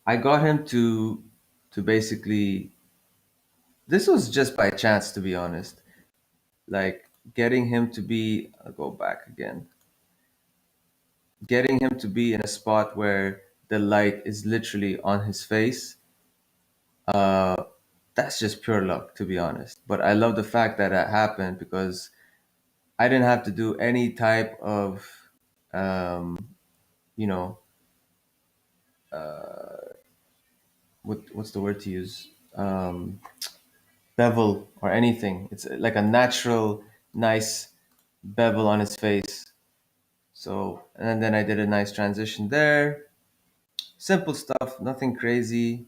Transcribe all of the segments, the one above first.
I got him to basically, this was just by chance, to be honest. Like getting him to be, I'll go back again, getting him to be in a spot where the light is literally on his face. That's just pure luck, to be honest. But I love the fact that that happened because I didn't have to do any type of, um, you know, what's the word to use? Bevel or anything. It's like a natural, nice bevel on his face. So, and then I did a nice transition there. Simple stuff, nothing crazy.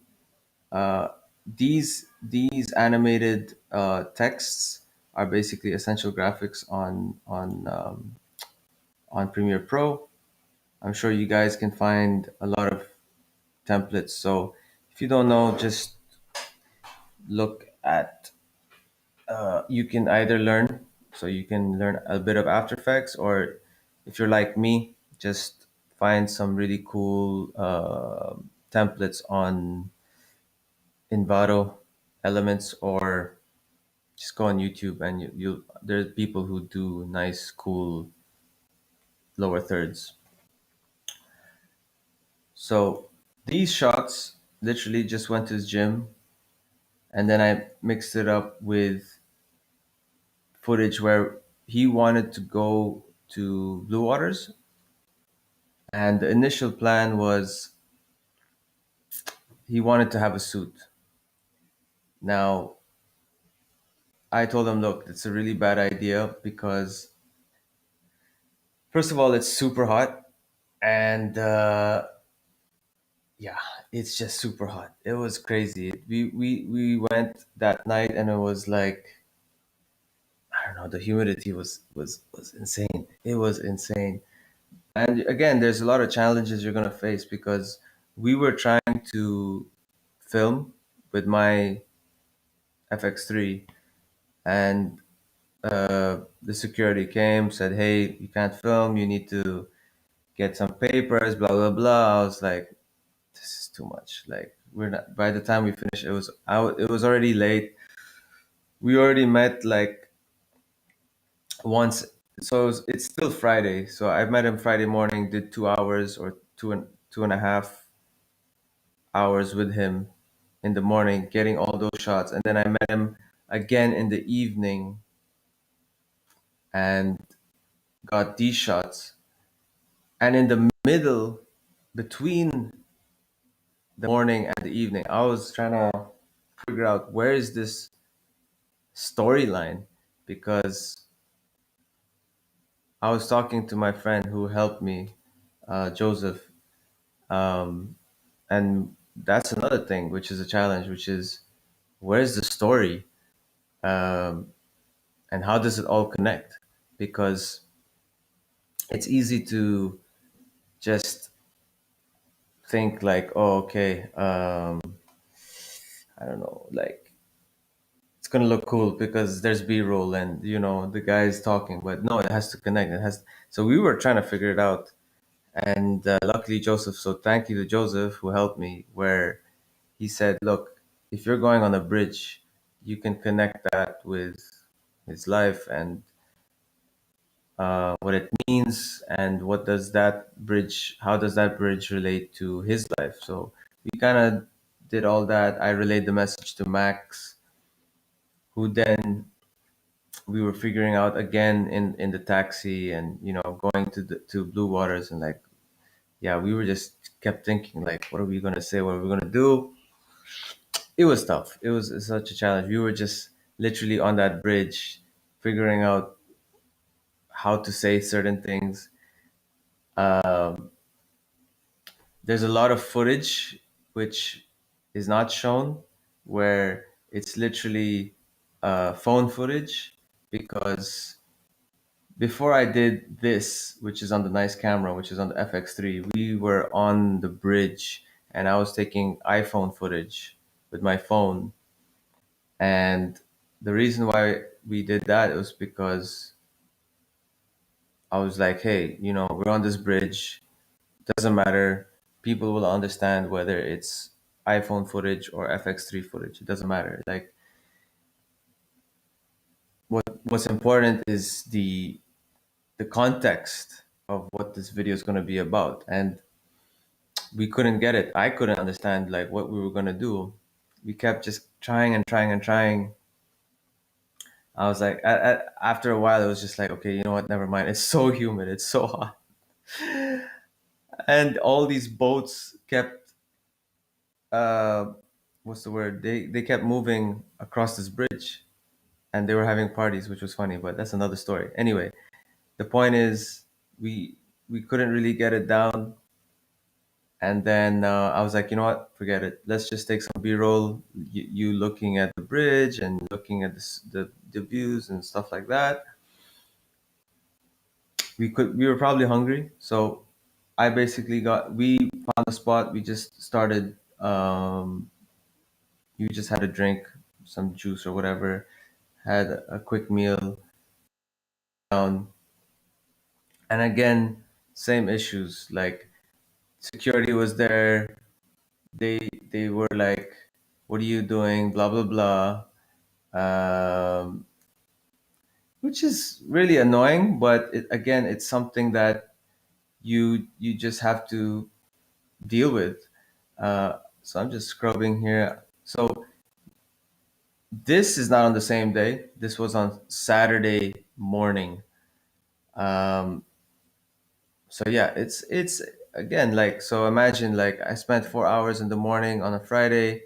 Uh, these animated texts are basically essential graphics on Premiere Pro. I'm sure you guys can find a lot of templates. So if you don't know, just look at. You can either learn, so you can learn a bit of After Effects, or if you're like me, just find some really cool templates on Envato Elements, or just go on YouTube and you there's people who do nice, cool lower thirds. So these shots literally just went to his gym, and then I mixed it up with footage where he wanted to go to Blue Waters, and the initial plan was he wanted to have a suit. Now I told him, look, it's a really bad idea because first of all, it's super hot, and yeah, it's just super hot. It was crazy. We went that night, and it was like, I don't know, the humidity was insane. It was insane. And again, there's a lot of challenges you're gonna face because we were trying to film with my FX3, and the security came, said, "Hey, you can't film. You need to get some papers." Blah blah blah. I was like, "This is too much." Like we're not. By the time we finished, it was out. It was already late. We already met like once, so it's still Friday. So I met him Friday morning, did 2 hours or two and a half hours with him in the morning, getting all those shots, and then I met him again in the evening and got these shots. And in the middle, between the morning and the evening, I was trying to figure out where is this storyline, because I was talking to my friend who helped me, Joseph, um, and that's another thing, which is a challenge, which is where's the story, um, and how does it all connect? Because it's easy to just think like, oh, okay, I don't know, like it's gonna look cool because there's B-roll and the guy is talking, but no, it has to connect. It has. So we were trying to figure it out, and luckily Joseph. So thank you to Joseph who helped me. Where he said, "Look, if you're going on a bridge, you can connect that with his life and what it means, and what does that bridge? How does that bridge relate to his life?" So we kind of did all that. I relayed the message to Max, who then we were figuring out again in the taxi, and going to Blue Waters, and like, yeah, we were just kept thinking like, what are we gonna say, what are we gonna do? It was tough. It was such a challenge. We were just literally on that bridge figuring out how to say certain things. There's a lot of footage which is not shown, where it's literally phone footage, because before I did this, which is on the nice camera, which is on the FX3, we were on the bridge and I was taking iPhone footage with my phone. And the reason why we did that was because I was like, hey, we're on this bridge. Doesn't matter. people will understand whether it's iPhone footage or FX3 footage. It doesn't matter. Like what's important is the context of what this video is going to be about, and we couldn't get it. I couldn't understand like what we were going to do. We kept just trying and trying and trying. I was like, after a while, it was just like, okay, you know what? Never mind. It's so humid. It's so hot, and all these boats kept uh, what's the word? They kept moving across this bridge, and they were having parties, which was funny. But that's another story. Anyway, the point is, we we couldn't really get it down, and then I was like, you know what? Forget it. Let's just take some B-roll. You looking at the bridge and looking at the views and stuff like that. We were probably hungry, so I basically got we found a spot. We just started. You just had a drink, some juice or whatever. Had a quick meal down, and again, same issues. Like security was there. They were like, "What are you doing?" Blah blah blah. Which is really annoying. But again, it's something that you just have to deal with. So I'm just scrubbing here. So this is not on the same day. This was on Saturday morning. Um, so yeah, it's again like so. Imagine like I spent 4 hours in the morning on a Friday,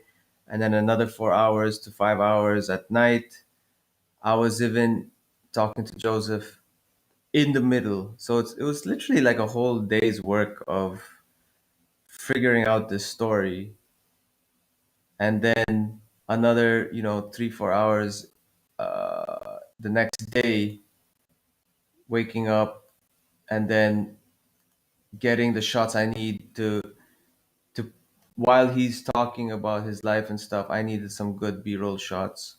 and then another 4 hours to 5 hours at night. I was even talking to Joseph in the middle. So it was literally like a whole day's work of figuring out this story, and then another 3 4 hours the next day, waking up and then getting the shots I need to while he's talking about his life and stuff. I needed some good B-roll shots.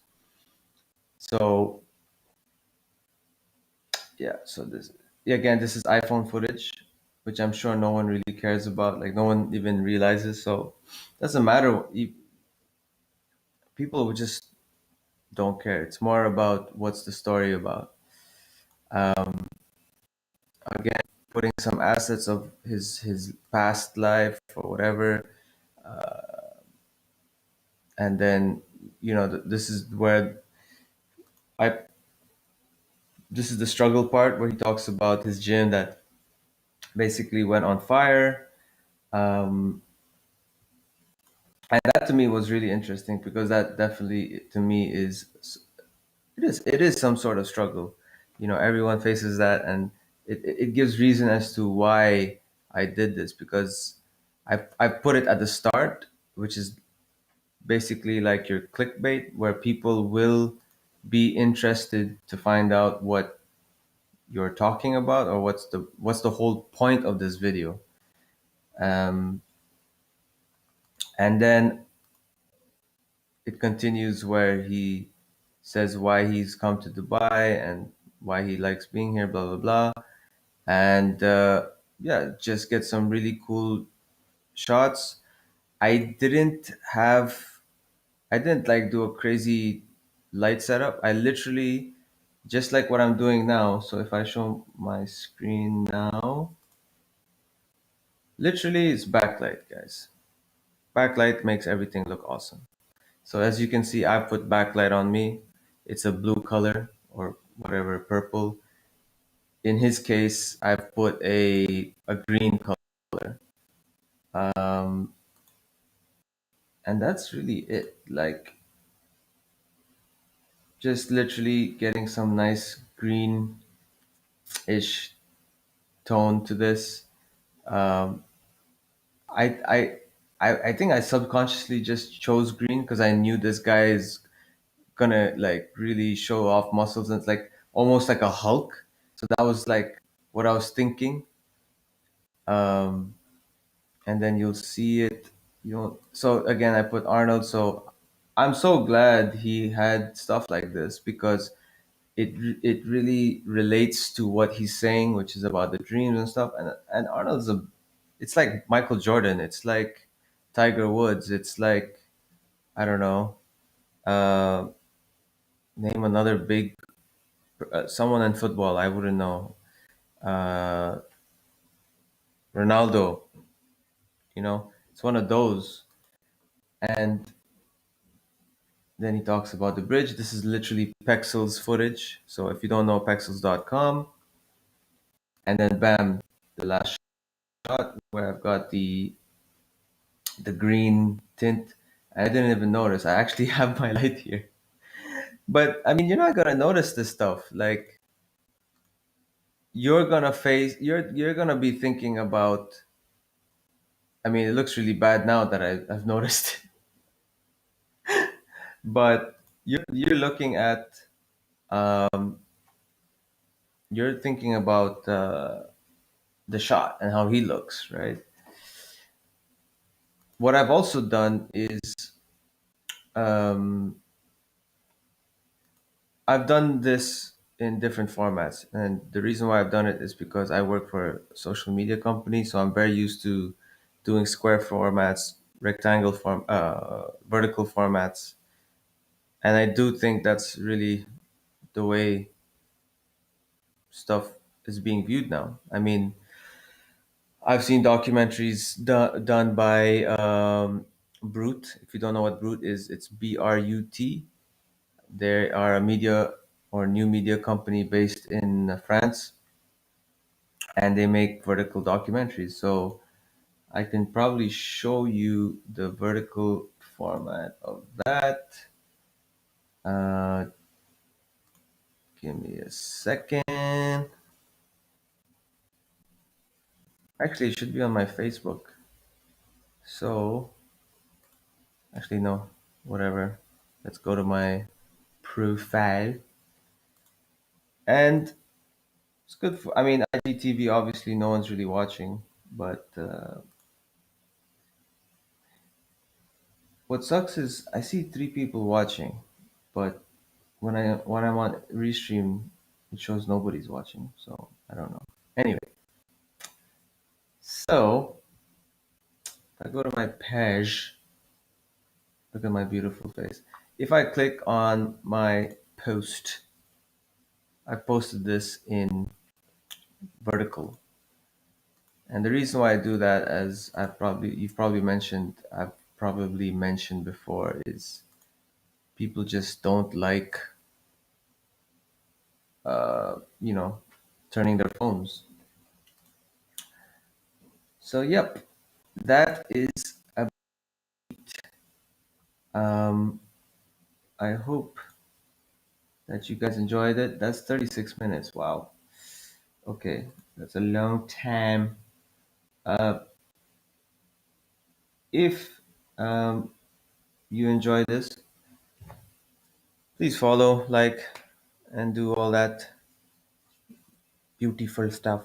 So yeah, so this yeah, again, this is iPhone footage, which I'm sure no one really cares about. Like no one even realizes. So doesn't matter. People would just don't care. It's more about what's the story about. Again, putting some assets of his past life or whatever, and then this is where I this is the struggle part where he talks about his gym that basically went on fire. Um, and that to me was really interesting because that definitely to me it is some sort of struggle. Everyone faces that, and it gives reason as to why I did this, because I put it at the start, which is basically like your clickbait, where people will be interested to find out what you're talking about, or what's the whole point of this video. um, and then it continues where he says why he's come to Dubai and why he likes being here, blah blah blah. And yeah, just get some really cool shots. I didn't like do a crazy light setup. I literally just like what I'm doing now. So if I show my screen now, literally it's backlight, guys. Backlight makes everything look awesome. So as you can see, I put backlight on me. It's a blue color or whatever, purple. In his case, I put a green color. Um, and that's really it. Like just literally getting some nice green-ish tone to this. Um, I, I I think I subconsciously just chose green because I knew this guy is gonna like really show off muscles, and it's like almost like a Hulk. So that was like what I was thinking. Um, and then you'll see it. So again, I put Arnold. So I'm so glad he had stuff like this because it really relates to what he's saying, which is about the dreams and stuff. And Arnold's a It's like Michael Jordan. It's like Tiger Woods. It's like, I don't know. Uh, Name another big someone in football. I wouldn't know. Uh, Ronaldo. It's one of those. And then he talks about the bridge. This is literally Pexels footage. So if you don't know Pexels.com, and then bam, the last shot where I've got the green tint. I didn't even notice. I actually have my light here. But I mean, you're not gonna notice this stuff. Like you're gonna be thinking about. I mean, it looks really bad now that I've noticed, but you're looking at um, you're thinking about the shot and how he looks, right? What I've also done is um, I've done this in different formats, and the reason why I've done it is because I work for a social media company, so I'm very used to doing square formats, vertical formats, and I do think that's really the way stuff is being viewed now. I mean, I've seen documentaries done by Brute. If you don't know what Brute is, it's BRUT. They are a media or new media company based in France, and they make vertical documentaries. So I can probably show you the vertical format of that. Uh, Give me a second. Actually, it should be on my Facebook. So, actually, no, whatever. Let's go to my profile. And it's good for, I mean, IGTV, obviously, no one's really watching. But what sucks is I see three people watching. But when I'm on restream, it shows nobody's watching. So, I don't know. Anyway, so if I go to my page, look at my beautiful face. If I click on my post, I posted this in vertical. And the reason why I do that, as I've probably mentioned before, is people just don't like, you know, turning their phones. So, yep, that is. Um, I hope that you guys enjoyed it. That's 36 minutes. Wow. Okay, that's a long time. Uh, if you enjoy this, please follow, like, and do all that beautiful stuff.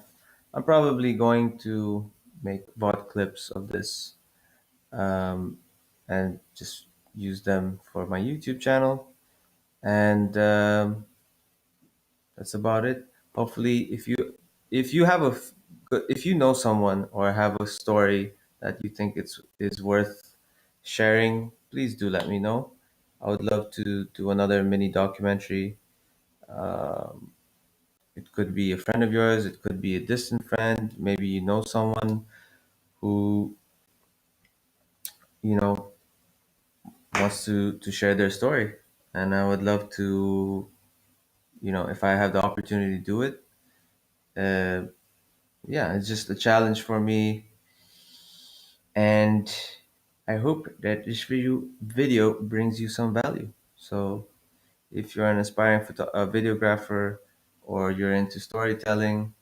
I'm probably going to make VOD clips of this um, and just use them for my YouTube channel. And that's about it. Hopefully, if you have if you know someone or have a story that you think it's is worth sharing, please do let me know. I would love to do another mini documentary. It could be a friend of yours, it could be a distant friend, maybe you know someone who, you know, wants to share their story. And I would love to, if I have the opportunity to do it. Uh, yeah, it's just a challenge for me, and I hope that this video brings you some value. So if you're an aspiring videographer, or you're into storytelling,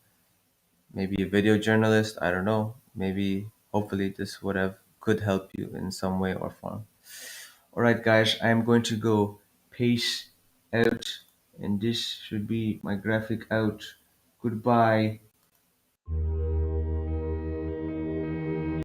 maybe a video journalist, I don't know, maybe hopefully this would have could help you in some way or form. All right, guys, I'm going to go. Peace out, and this should be my graphic out. Goodbye.